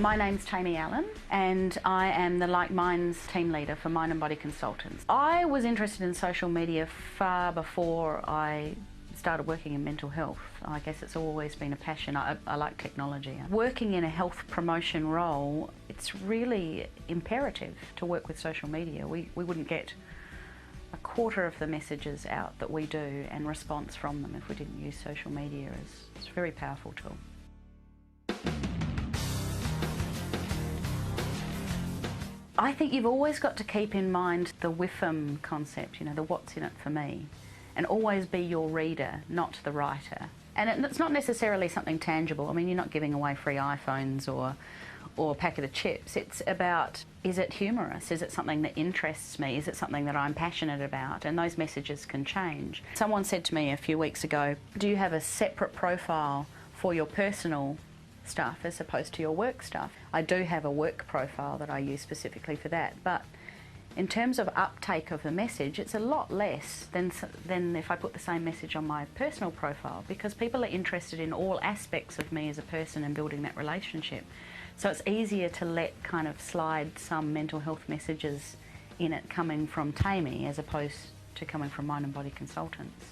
My name's Tammy Allen and I am the Like Minds team leader for Mind and Body Consultants. I was interested in social media far before I started working in mental health. I guess it's always been a passion. I like technology. Working in a health promotion role, it's really imperative to work with social media. We wouldn't get a quarter of the messages out that we do and response from them if we didn't use social media. It's a very powerful tool. I think you've always got to keep in mind the WIFM concept, you know, the what's in it for me, and always be your reader, not the writer. And it's not necessarily something tangible. I mean, you're not giving away free iPhones or a packet of chips. It's about, is it humorous? Is it something that interests me? Is it something that I'm passionate about? And those messages can change. Someone said to me a few weeks ago, do you have a separate profile for your personal stuff as opposed to your work stuff? I do have a work profile that I use specifically for that, but in terms of uptake of the message, it's a lot less than if I put the same message on my personal profile, because people are interested in all aspects of me as a person and building that relationship. So it's easier to let kind of slide some mental health messages in it coming from Tammy as opposed to coming from Mind and Body Consultants.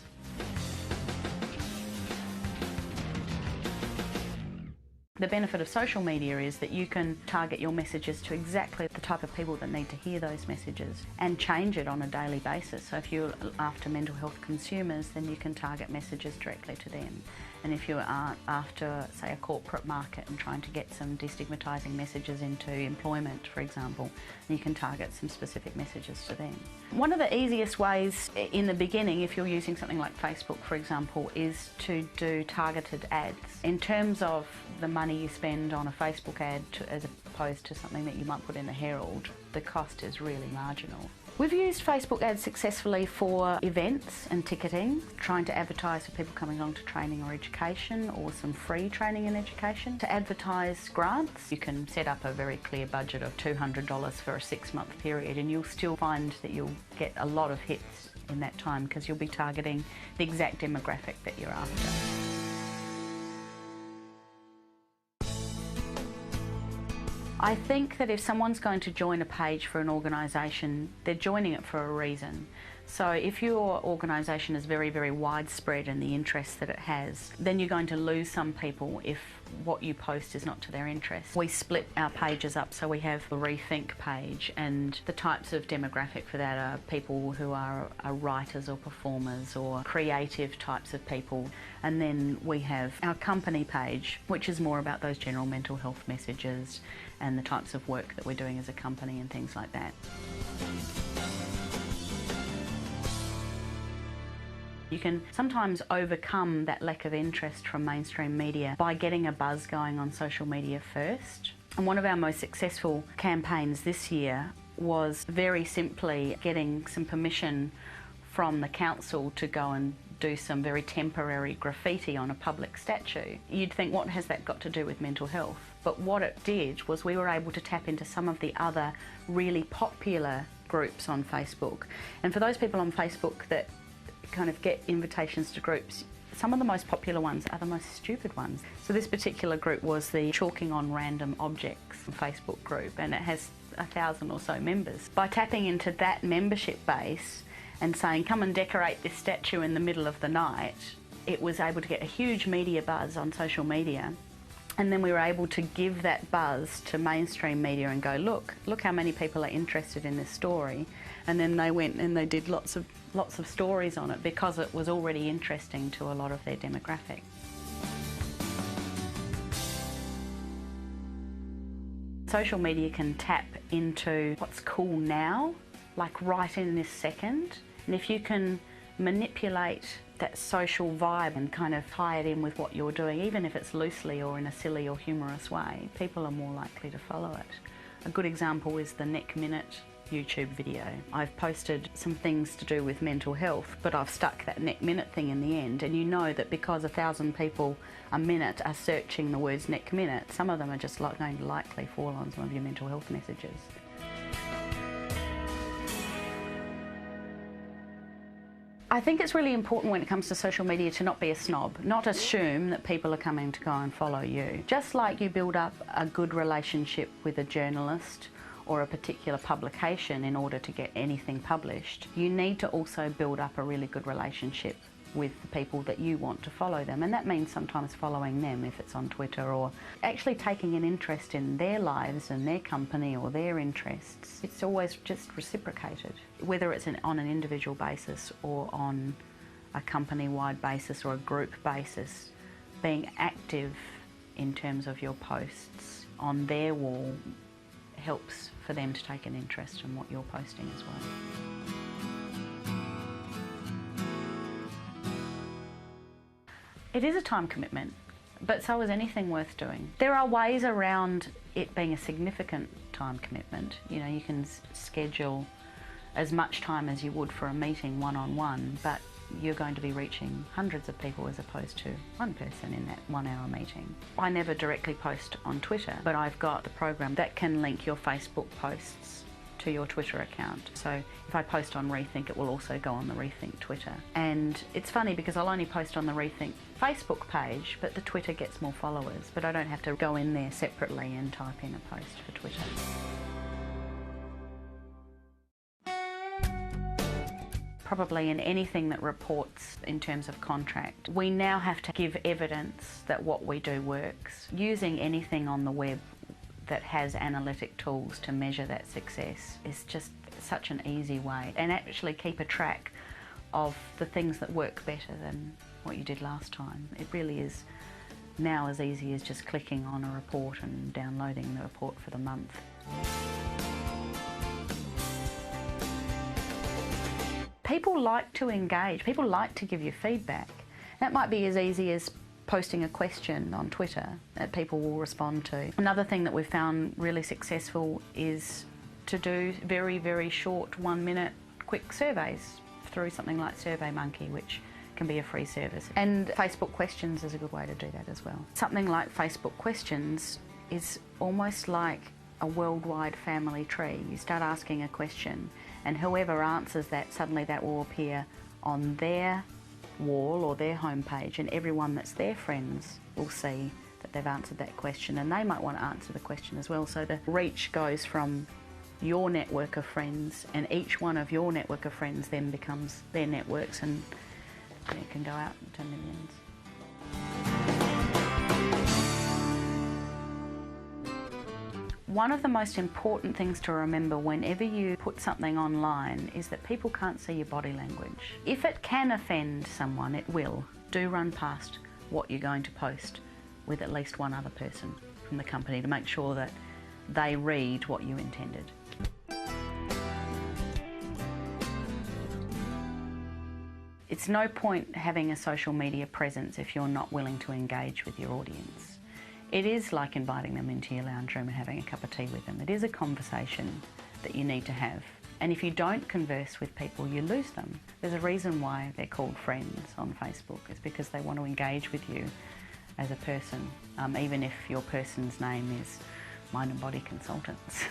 The benefit of social media is that you can target your messages to exactly the type of people that need to hear those messages and change it on a daily basis. So if you're after mental health consumers, then you can target messages directly to them. And if you are after, say, a corporate market and trying to get some destigmatising messages into employment, for example, you can target some specific messages to them. One of the easiest ways in the beginning, if you're using something like Facebook, for example, is to do targeted ads. In terms of the money you spend on a Facebook ad as opposed to something that you might put in the Herald, the cost is really marginal. We've used Facebook ads successfully for events and ticketing, trying to advertise for people coming along to training or education, or some free training and education. To advertise grants, you can set up a very clear budget of $200 for a 6-month period, and you'll still find that you'll get a lot of hits in that time because you'll be targeting the exact demographic that you're after. I think that if someone's going to join a page for an organisation, they're joining it for a reason. So if your organisation is very, very widespread in the interests that it has, then you're going to lose some people if what you post is not to their interest. We split our pages up, so we have the Rethink page, and the types of demographic for that are people who are writers or performers or creative types of people. And then we have our company page, which is more about those general mental health messages and the types of work that we're doing as a company and things like that. You can sometimes overcome that lack of interest from mainstream media by getting a buzz going on social media first. And one of our most successful campaigns this year was very simply getting some permission from the council to go and do some very temporary graffiti on a public statue. You'd think, what has that got to do with mental health? But what it did was we were able to tap into some of the other really popular groups on Facebook. And for those people on Facebook that kind of get invitations to groups, some of the most popular ones are the most stupid ones. So this particular group was the Chalking on Random Objects Facebook group, and it has 1,000 or so members. By tapping into that membership base and saying, come and decorate this statue in the middle of the night, it was able to get a huge media buzz on social media. And then we were able to give that buzz to mainstream media and go, look how many people are interested in this story. And then they went and they did lots of stories on it because it was already interesting to a lot of their demographic. Social media can tap into what's cool now, like right in this second. And if you can manipulate that social vibe and kind of tie it in with what you're doing, even if it's loosely or in a silly or humorous way, people are more likely to follow it. A good example is the Neck Minute YouTube video. I've posted some things to do with mental health, but I've stuck that Neck Minute thing in the end, and you know that because 1,000 people a minute are searching the words Neck Minute, some of them are just going to likely fall on some of your mental health messages. I think it's really important when it comes to social media to not be a snob, not assume that people are coming to go and follow you. Just like you build up a good relationship with a journalist or a particular publication in order to get anything published, you need to also build up a really good relationship with the people that you want to follow them. And that means sometimes following them if it's on Twitter, or actually taking an interest in their lives and their company or their interests. It's always just reciprocated, whether it's on an individual basis or on a company-wide basis or a group basis. Being active in terms of your posts on their wall helps for them to take an interest in what you're posting as well. It is a time commitment, but so is anything worth doing. There are ways around it being a significant time commitment. You know, you can schedule as much time as you would for a meeting one-on-one, but you're going to be reaching hundreds of people as opposed to one person in that 1 hour meeting. I never directly post on Twitter, but I've got the program that can link your Facebook posts to your Twitter account. So if I post on Rethink, it will also go on the Rethink Twitter. And it's funny because I'll only post on the Rethink Facebook page, but the Twitter gets more followers, but I don't have to go in there separately and type in a post for Twitter. Probably in anything that reports in terms of contract, we now have to give evidence that what we do works. Using anything on the web that has analytic tools to measure that success is just such an easy way, and actually keep a track of the things that work better than what you did last time. It really is now as easy as just clicking on a report and downloading the report for the month. People like to engage, people like to give you feedback. That might be as easy as posting a question on Twitter that people will respond to. Another thing that we've found really successful is to do very, very short 1 minute quick surveys through something like SurveyMonkey, which can be a free service. And Facebook questions is a good way to do that as well. Something like Facebook questions is almost like a worldwide family tree. You start asking a question and whoever answers that, suddenly that will appear on their wall or their homepage, and everyone that's their friends will see that they've answered that question, and they might want to answer the question as well. So the reach goes from your network of friends, and each one of your network of friends then becomes their networks, and it can go out to millions. One of the most important things to remember whenever you put something online is that people can't see your body language. If it can offend someone, it will. Do run past what you're going to post with at least one other person from the company to make sure that they read what you intended. It's no point having a social media presence if you're not willing to engage with your audience. It is like inviting them into your lounge room and having a cup of tea with them. It is a conversation that you need to have. And if you don't converse with people, you lose them. There's a reason why they're called friends on Facebook. It's because they want to engage with you as a person, even if your person's name is Mind and Body Consultants.